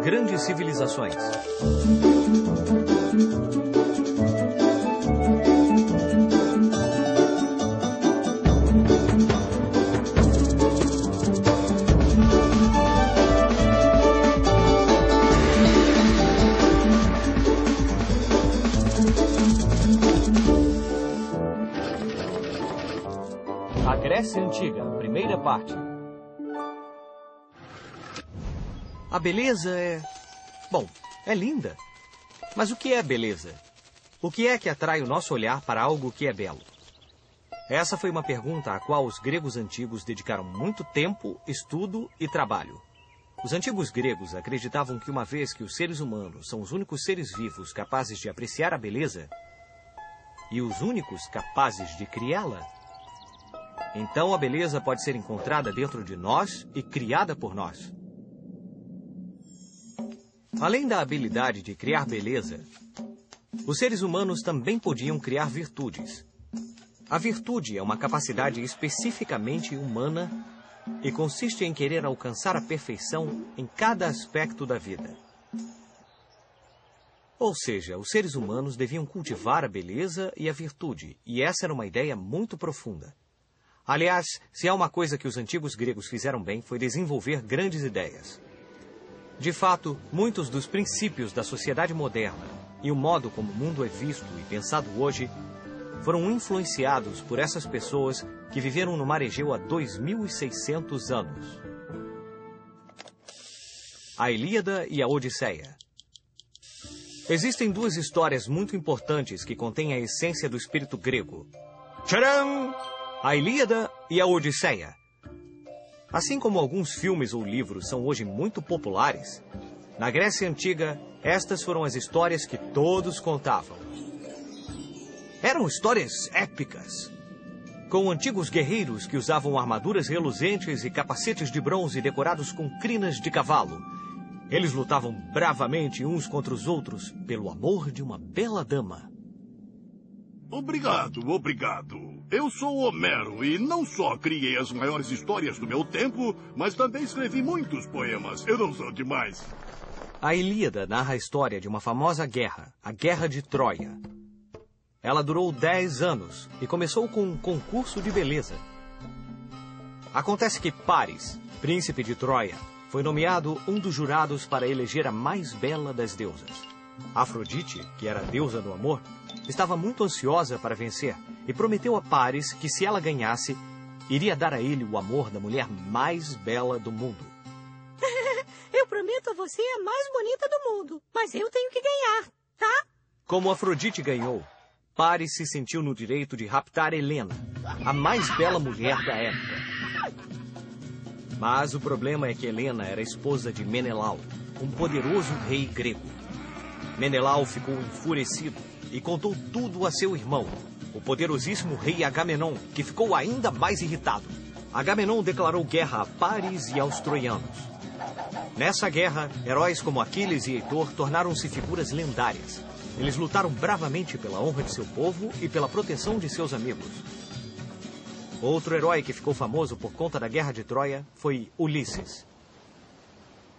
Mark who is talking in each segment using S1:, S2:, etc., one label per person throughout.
S1: Grandes civilizações. A Grécia Antiga, primeira parte. A beleza é... Bom, é linda. Mas o que é beleza? O que é que atrai o nosso olhar para algo que é belo? Essa foi uma pergunta à qual os gregos antigos dedicaram muito tempo, estudo e trabalho. Os antigos gregos acreditavam que uma vez que os seres humanos são os únicos seres vivos capazes de apreciar a beleza e os únicos capazes de criá-la, então a beleza pode ser encontrada dentro de nós e criada por nós. Além da habilidade de criar beleza, os seres humanos também podiam criar virtudes. A virtude é uma capacidade especificamente humana e consiste em querer alcançar a perfeição em cada aspecto da vida. Ou seja, os seres humanos deviam cultivar a beleza e a virtude, e essa era uma ideia muito profunda. Aliás, se há uma coisa que os antigos gregos fizeram bem, foi desenvolver grandes ideias. De fato, muitos dos princípios da sociedade moderna e o modo como o mundo é visto e pensado hoje foram influenciados por essas pessoas que viveram no Mar Egeu há 2.600 anos. A Ilíada e a Odisseia. Existem duas histórias muito importantes que contêm a essência do espírito grego. Tcharam! A Ilíada e a Odisseia. Assim como alguns filmes ou livros são hoje muito populares, na Grécia Antiga, estas foram as histórias que todos contavam. Eram histórias épicas, com antigos guerreiros que usavam armaduras reluzentes e capacetes de bronze decorados com crinas de cavalo. Eles lutavam bravamente uns contra os outros pelo amor de uma bela dama.
S2: Obrigado, obrigado. Eu sou Homero e não só criei as maiores histórias do meu tempo, mas também escrevi muitos poemas. Eu não sou demais.
S1: A Ilíada narra a história de uma famosa guerra, a Guerra de Troia. Ela durou 10 anos e começou com um concurso de beleza. Acontece que Paris, príncipe de Troia, foi nomeado um dos jurados para eleger a mais bela das deusas. Afrodite, que era a deusa do amor, estava muito ansiosa para vencer e prometeu a Paris que, se ela ganhasse, iria dar a ele o amor da mulher mais bela do mundo.
S3: Eu prometo a você a mais bonita do mundo, mas eu tenho que ganhar, tá?
S1: Como Afrodite ganhou, Paris se sentiu no direito de raptar Helena, a mais bela mulher da época. Mas o problema é que Helena era esposa de Menelau, um poderoso rei grego. Menelau ficou enfurecido e contou tudo a seu irmão, o poderosíssimo rei Agamenon, que ficou ainda mais irritado. Agamenon declarou guerra a Paris e aos troianos. Nessa guerra, heróis como Aquiles e Heitor tornaram-se figuras lendárias. Eles lutaram bravamente pela honra de seu povo e pela proteção de seus amigos. Outro herói que ficou famoso por conta da Guerra de Troia foi Ulisses.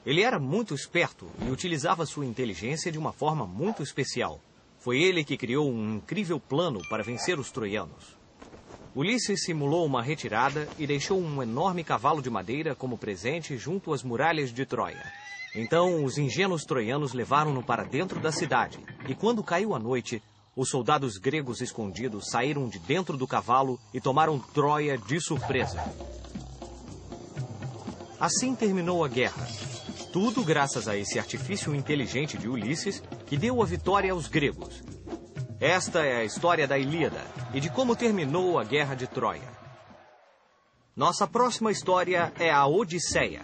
S1: Ele era muito esperto e utilizava sua inteligência de uma forma muito especial. Foi ele que criou um incrível plano para vencer os troianos. Ulisses simulou uma retirada e deixou um enorme cavalo de madeira como presente junto às muralhas de Troia. Então, os ingênuos troianos levaram-no para dentro da cidade, e quando caiu a noite, os soldados gregos escondidos saíram de dentro do cavalo e tomaram Troia de surpresa. Assim terminou a guerra. Tudo graças a esse artifício inteligente de Ulisses, que deu a vitória aos gregos. Esta é a história da Ilíada e de como terminou a Guerra de Troia. Nossa próxima história é a Odisseia.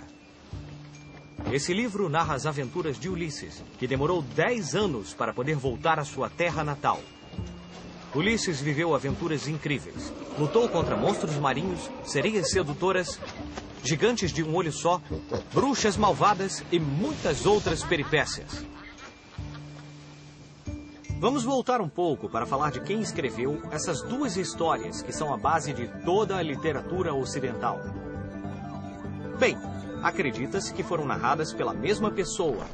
S1: Esse livro narra as aventuras de Ulisses, que demorou 10 anos para poder voltar à sua terra natal. Ulisses viveu aventuras incríveis. Lutou contra monstros marinhos, sereias sedutoras, gigantes de um olho só, bruxas malvadas e muitas outras peripécias. Vamos voltar um pouco para falar de quem escreveu essas duas histórias que são a base de toda a literatura ocidental. Bem, acredita-se que foram narradas pela mesma pessoa,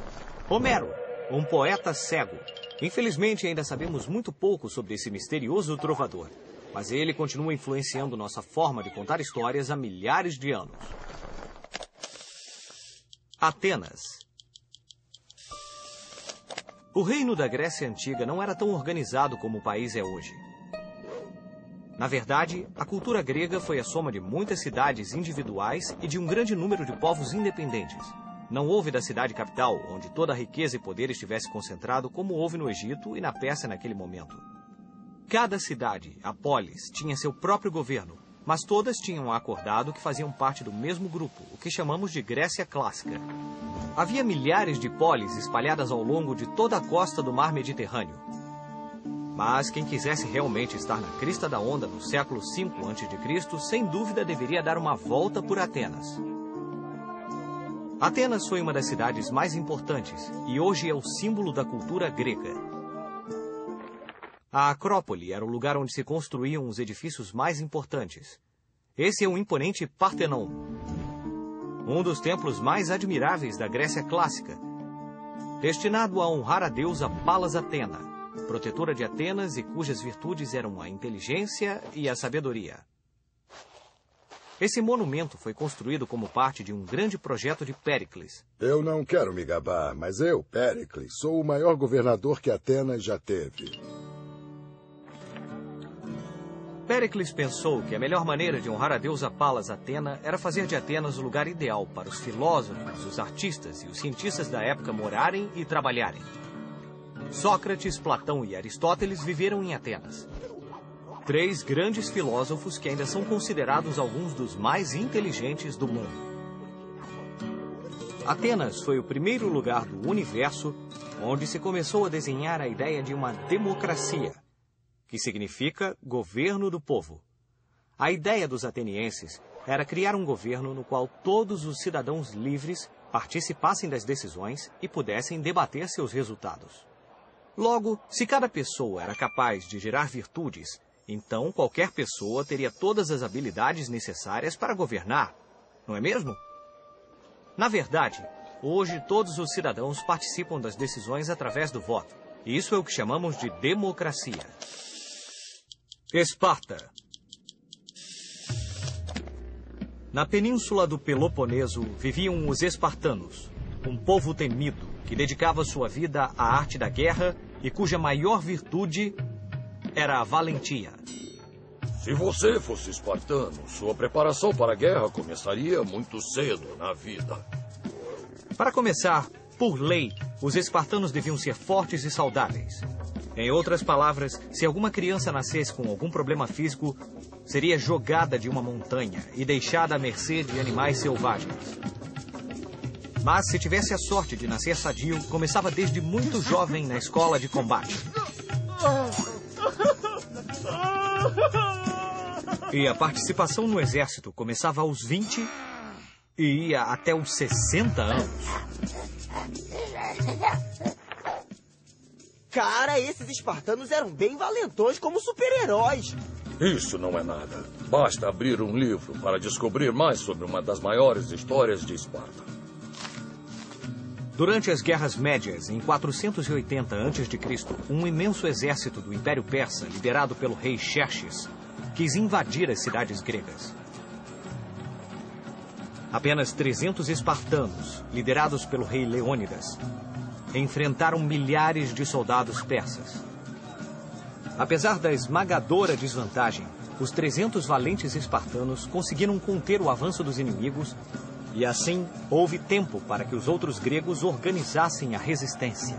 S1: Homero, um poeta cego. Infelizmente, ainda sabemos muito pouco sobre esse misterioso trovador, mas ele continua influenciando nossa forma de contar histórias há milhares de anos. Atenas. O reino da Grécia Antiga não era tão organizado como o país é hoje. Na verdade, a cultura grega foi a soma de muitas cidades individuais e de um grande número de povos independentes. Não houve da cidade capital, onde toda a riqueza e poder estivesse concentrado, como houve no Egito e na Pérsia naquele momento. Cada cidade, a polis, tinha seu próprio governo, mas todas tinham acordado que faziam parte do mesmo grupo, o que chamamos de Grécia Clássica. Havia milhares de polis espalhadas ao longo de toda a costa do mar Mediterrâneo. Mas quem quisesse realmente estar na crista da onda no século V a.C., sem dúvida deveria dar uma volta por Atenas. Atenas foi uma das cidades mais importantes e hoje é o símbolo da cultura grega. A Acrópole era o lugar onde se construíam os edifícios mais importantes. Esse é o imponente Partenon, um dos templos mais admiráveis da Grécia Clássica, destinado a honrar a deusa Palas Atena, protetora de Atenas e cujas virtudes eram a inteligência e a sabedoria. Esse monumento foi construído como parte de um grande projeto de Péricles.
S4: Eu não quero me gabar, mas eu, Péricles, sou o maior governador que Atenas já teve.
S1: Péricles pensou que a melhor maneira de honrar a deusa Palas Atena era fazer de Atenas o lugar ideal para os filósofos, os artistas e os cientistas da época morarem e trabalharem. Sócrates, Platão e Aristóteles viveram em Atenas. 3 grandes filósofos que ainda são considerados alguns dos mais inteligentes do mundo. Atenas foi o primeiro lugar do universo onde se começou a desenhar a ideia de uma democracia, que significa governo do povo. A ideia dos atenienses era criar um governo no qual todos os cidadãos livres participassem das decisões e pudessem debater seus resultados. Logo, se cada pessoa era capaz de gerar virtudes, então qualquer pessoa teria todas as habilidades necessárias para governar, não é mesmo? Na verdade, hoje todos os cidadãos participam das decisões através do voto. Isso é o que chamamos de democracia. Esparta. Na península do Peloponeso viviam os espartanos, um povo temido que dedicava sua vida à arte da guerra e cuja maior virtude era a valentia.
S5: Se você fosse espartano, sua preparação para a guerra começaria muito cedo na vida.
S1: Para começar, por lei, os espartanos deviam ser fortes e saudáveis. Em outras palavras, se alguma criança nascesse com algum problema físico, seria jogada de uma montanha e deixada à mercê de animais selvagens. Mas se tivesse a sorte de nascer sadio, começava desde muito jovem na escola de combate. E a participação no exército começava aos 20 e ia até os 60 anos.
S6: Cara, esses espartanos eram bem valentões como super-heróis.
S5: Isso não é nada. Basta abrir um livro para descobrir mais sobre uma das maiores histórias de Esparta.
S1: Durante as Guerras Médias, em 480 a.C., um imenso exército do Império Persa, liderado pelo rei Xerxes, quis invadir as cidades gregas. Apenas 300 espartanos, liderados pelo rei Leônidas, enfrentaram milhares de soldados persas. Apesar da esmagadora desvantagem, os 300 valentes espartanos conseguiram conter o avanço dos inimigos e assim houve tempo para que os outros gregos organizassem a resistência.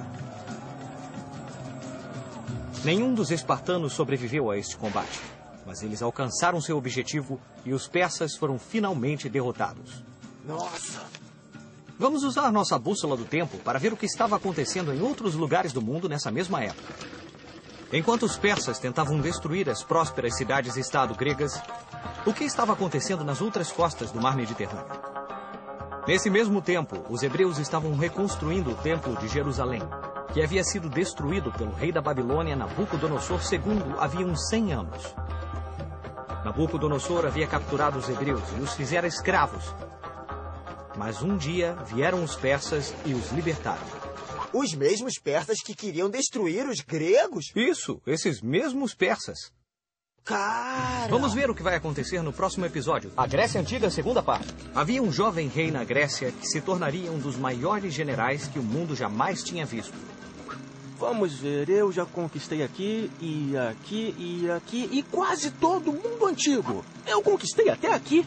S1: Nenhum dos espartanos sobreviveu a este combate, mas eles alcançaram seu objetivo e os persas foram finalmente derrotados.
S6: Nossa!
S1: Vamos usar nossa bússola do tempo para ver o que estava acontecendo em outros lugares do mundo nessa mesma época. Enquanto os persas tentavam destruir as prósperas cidades-estado gregas, o que estava acontecendo nas outras costas do mar Mediterrâneo? Nesse mesmo tempo, os hebreus estavam reconstruindo o templo de Jerusalém. que havia sido destruído pelo rei da Babilônia, Nabucodonosor II, havia uns 100 anos. Nabucodonosor havia capturado os hebreus e os fizera escravos. Mas um dia vieram os persas e os libertaram.
S6: Os mesmos persas que queriam destruir os gregos?
S1: Isso, esses mesmos persas.
S6: Cara!
S1: Vamos ver o que vai acontecer no próximo episódio. A Grécia Antiga, segunda parte. Havia um jovem rei na Grécia que se tornaria um dos maiores generais que o mundo jamais tinha visto.
S7: Vamos ver, eu já conquistei aqui, e aqui, e aqui, e quase todo o mundo antigo. Eu conquistei até aqui.